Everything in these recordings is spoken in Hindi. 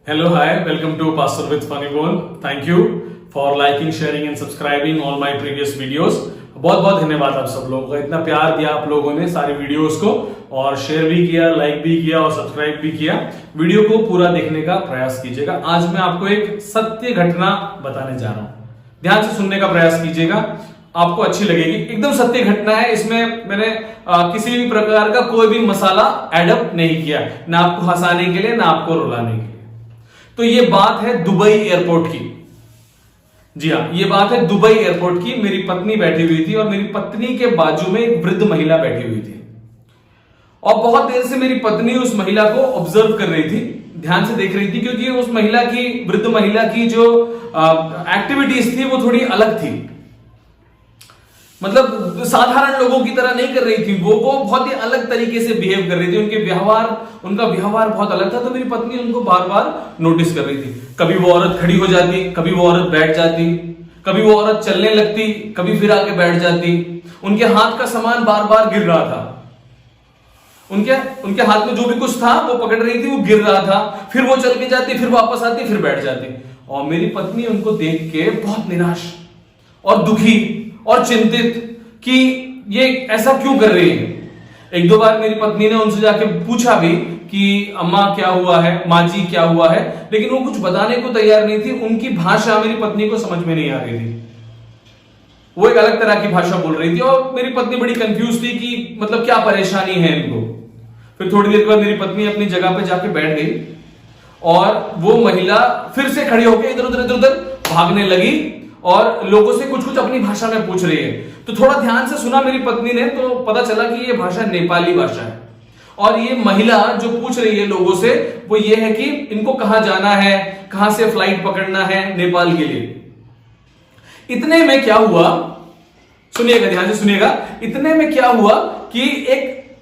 Hello, hi, welcome to Pastor with Funny Bone. Thank you for liking, sharing and subscribing all my previous videos. बहुत बहुत धन्यवाद आप सब लोगों का, इतना प्यार दिया आप लोगों ने सारे वीडियोस को और शेयर भी किया, लाइक भी किया और सब्सक्राइब भी किया। वीडियो को पूरा देखने का प्रयास कीजिएगा। आज मैं आपको एक सत्य घटना बताने जा रहा हूं, ध्यान से सुनने का प्रयास कीजिएगा, आपको अच्छी लगेगी। एकदम सत्य घटना है, इसमें मैंने किसी भी प्रकार का कोई भी मसाला एडअप नहीं किया, ना आपको हंसाने के लिए ना आपको रुलाने के लिए। तो ये बात है दुबई एयरपोर्ट की। जी हाँ, ये बात है दुबई एयरपोर्ट की। मेरी पत्नी बैठी हुई थी और मेरी पत्नी के बाजू में एक वृद्ध महिला बैठी हुई थी और बहुत देर से मेरी पत्नी उस महिला को ऑब्जर्व कर रही थी, ध्यान से देख रही थी, क्योंकि उस महिला की, वृद्ध महिला की जो एक्टिविटीज थी वो थोड़ी अलग थी। मतलब साधारण लोगों की तरह नहीं कर रही थी, वो बहुत ही अलग तरीके से बिहेव कर रही थी। उनका व्यवहार बहुत अलग था। तो मेरी पत्नी उनको बार बार नोटिस कर रही थी। कभी वो औरत खड़ी हो जाती, कभी वो औरत बैठ जाती, कभी वो औरत चलने लगती, कभी फिर आके बैठ जाती। उनके हाथ का सामान बार बार गिर रहा था, उनके हाथ में जो भी कुछ था वो पकड़ रही थी, वो गिर रहा था। फिर वो चल के जाती, फिर वापस आती, फिर बैठ जाती। और मेरी पत्नी उनको देख के बहुत निराश और दुखी और चिंतित कि ये ऐसा क्यों कर रही है। एक दो बार मेरी पत्नी ने उनसे जाके पूछा भी कि अम्मा क्या हुआ है, माँ जी क्या हुआ है, लेकिन वो कुछ बताने को तैयार नहीं थी। उनकी भाषा मेरी पत्नी को समझ में नहीं आ रही थी, वो एक अलग तरह की भाषा बोल रही थी और मेरी पत्नी बड़ी कंफ्यूज थी कि मतलब क्या परेशानी है इनको। फिर थोड़ी देर बाद मेरी पत्नी अपनी जगह पे जाके बैठ गई और वो महिला फिर से खड़ी होकर इधर उधर भागने लगी और लोगों से कुछ कुछ अपनी भाषा में पूछ रही है। तो थोड़ा ध्यान से सुना मेरी पत्नी ने, तो पता चला कि ये भाषा नेपाली भाषा है और ये महिला जो पूछ रही है लोगों से वो ये है कि इनको कहां जाना है, कहां से फ्लाइट पकड़ना है नेपाल के लिए। इतने में क्या हुआ, सुनिएगा, ध्यान से सुनिएगा। इतने में क्या हुआ कि एक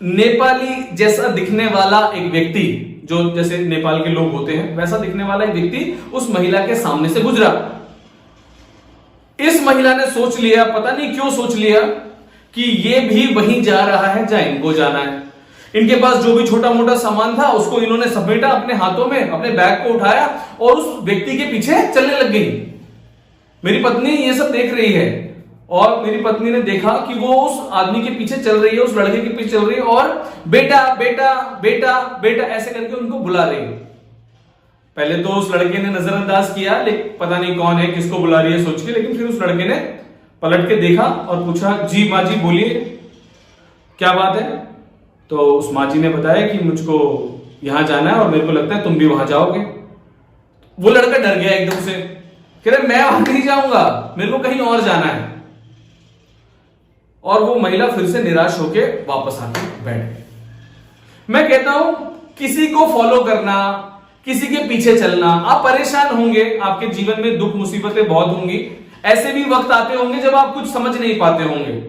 नेपाली जैसा दिखने वाला एक व्यक्ति, जो जैसे नेपाल के लोग होते हैं वैसा दिखने वाला एक व्यक्ति उस महिला के सामने से गुजरा। इस महिला ने सोच लिया, पता नहीं क्यों सोच लिया, कि ये भी वहीं जा रहा है जहां इनको जाना है। इनके पास जो भी छोटा मोटा सामान था उसको इन्होंने समेटा अपने हाथों में, अपने बैग को उठाया और उस व्यक्ति के पीछे चलने लग गई। मेरी पत्नी ये सब देख रही है और मेरी पत्नी ने देखा कि वो उस आदमी के पीछे चल रही है, उस लड़के के पीछे चल रही है और बेटा बेटा बेटा बेटा ऐसे करके उनको बुला रही है। पहले तो उस लड़के ने नजरअंदाज किया, लेकिन पता नहीं कौन है, किसको बुला रही है सोच के, लेकिन फिर उस लड़के ने पलट के देखा और पूछा, जी माँ जी बोलिए क्या बात है। तो उस माँ जी ने बताया कि मुझको यहां जाना है और मेरे को लगता है तुम भी वहां जाओगे। वो लड़का डर गया एकदम से, कह रहे मैं वहां नहीं जाऊंगा, मेरे को कहीं और जाना है। और वो महिला फिर से निराश होके वापस आके बैठ गई। मैं कहता हूं किसी को फॉलो करना, किसी के पीछे चलना, आप परेशान होंगे, आपके जीवन में दुख मुसीबतें बहुत होंगी। ऐसे भी वक्त आते होंगे जब आप कुछ समझ नहीं पाते होंगे।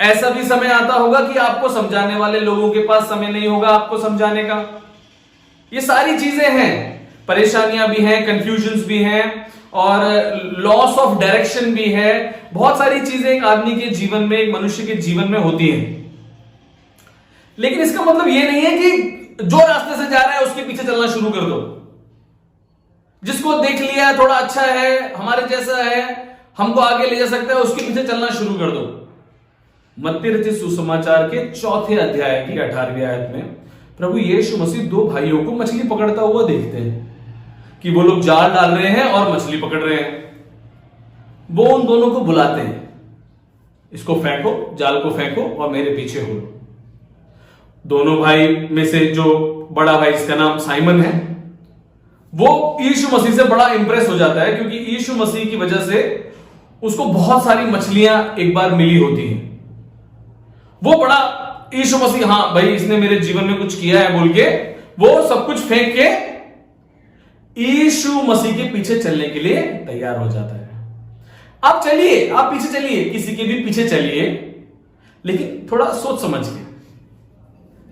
ऐसा भी समय आता होगा कि आपको समझाने वाले लोगों के पास समय नहीं होगा आपको समझाने का। ये सारी चीजें हैं, परेशानियां भी हैं, कंफ्यूजन्स भी हैं और लॉस ऑफ डायरेक्शन भी है। बहुत सारी चीजें एक आदमी के जीवन में, एक मनुष्य के जीवन में होती हैं। लेकिन इसका मतलब ये नहीं है कि जो रास्ते से जा रहा है उसके पीछे चलना शुरू कर दो। जिसको देख लिया थोड़ा अच्छा है, हमारे जैसा है, हमको आगे ले जा सकता है, उसके पीछे चलना शुरू कर दो। मत्ती रचित सुसमाचार के 4 अध्याय की 18वीं आयत में प्रभु यीशु मसीह 2 भाइयों को मछली पकड़ता हुआ देखते हैं कि वो लोग जाल डाल रहे हैं और मछली पकड़ रहे हैं। वो उन दोनों को बुलाते हैं, इसको फेंको, जाल को फेंको और मेरे पीछे हो। दोनों भाई में से जो बड़ा भाई, जिसका नाम साइमन है, वो यीशु मसीह से बड़ा इंप्रेस हो जाता है, क्योंकि यीशु मसीह की वजह से उसको बहुत सारी मछलियां एक बार मिली होती हैं। वो बड़ा यीशु मसीह, हाँ भाई इसने मेरे जीवन में कुछ किया है बोल के वो सब कुछ फेंक के यीशु मसीह के पीछे चलने के लिए तैयार हो जाता है। आप चलिए, आप पीछे चलिए, किसी के भी पीछे चलिए, लेकिन थोड़ा सोच समझ के,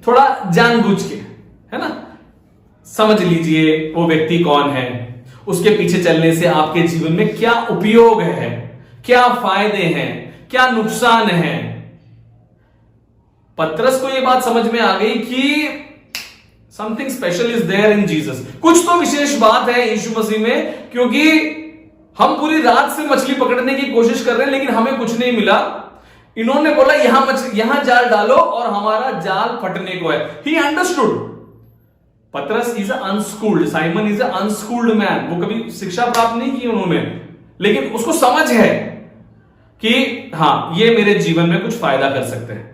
थोड़ा जानबूझ के, है ना। समझ लीजिए वो व्यक्ति कौन है, उसके पीछे चलने से आपके जीवन में क्या उपयोग है, क्या फायदे हैं, क्या नुकसान है। पतरस को यह बात समझ में आ गई कि something special is there in Jesus. कुछ तो विशेष बात है यीशु मसीह में, क्योंकि हम पूरी रात से मछली पकड़ने की कोशिश कर रहे हैं लेकिन हमें कुछ नहीं मिला। इन्होंने बोला यहां जाल डालो और हमारा जाल फटने को है। He understood. पतरस इज अनस्कूल्ड, साइमन इज अनस्कूल्ड मैन। वो कभी शिक्षा प्राप्त नहीं की उन्होंने, लेकिन उसको समझ है कि हां ये मेरे जीवन में कुछ फायदा कर सकते हैं,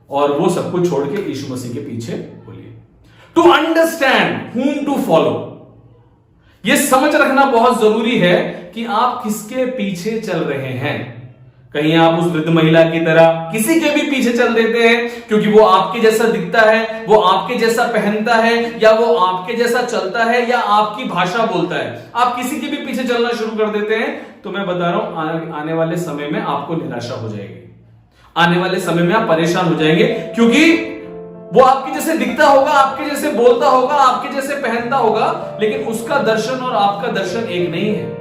और वो सब कुछ छोड़ के यीशु मसीह के पीछे बोलिए। To understand whom to follow, ये समझ रखना बहुत जरूरी है कि आप किसके पीछे चल रहे हैं। कहीं आप उस वृद्ध महिला की तरह किसी के भी पीछे चल देते हैं क्योंकि वो आपके जैसा दिखता है, वो आपके जैसा पहनता है, या वो आपके जैसा चलता है, या आपकी भाषा बोलता है। आप किसी के भी पीछे चलना शुरू कर देते हैं तो मैं बता रहा हूं आने वाले समय में आपको निराशा हो जाएगी। आने वाले समय में आप परेशान हो जाएंगे, क्योंकि वो आपके जैसे दिखता होगा, आपके जैसे बोलता होगा, आपके जैसे पहनता होगा, लेकिन उसका दर्शन और आपका दर्शन एक नहीं है।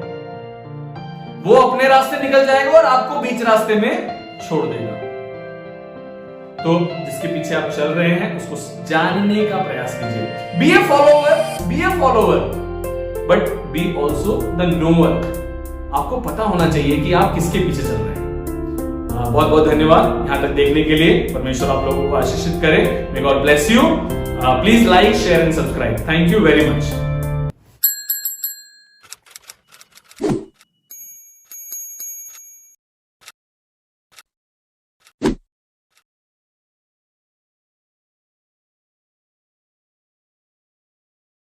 वो अपने रास्ते निकल जाएगा और आपको बीच रास्ते में छोड़ देगा। तो जिसके पीछे आप चल रहे हैं उसको जानने का प्रयास कीजिए। Be a follower but be also the knower. आपको पता होना चाहिए कि आप किसके पीछे चल रहे हैं। बहुत बहुत धन्यवाद यहां तक देखने के लिए। परमेश्वर आप लोगों को आशीषित करे। May God bless you. Please like, share and subscribe. Thank you very much.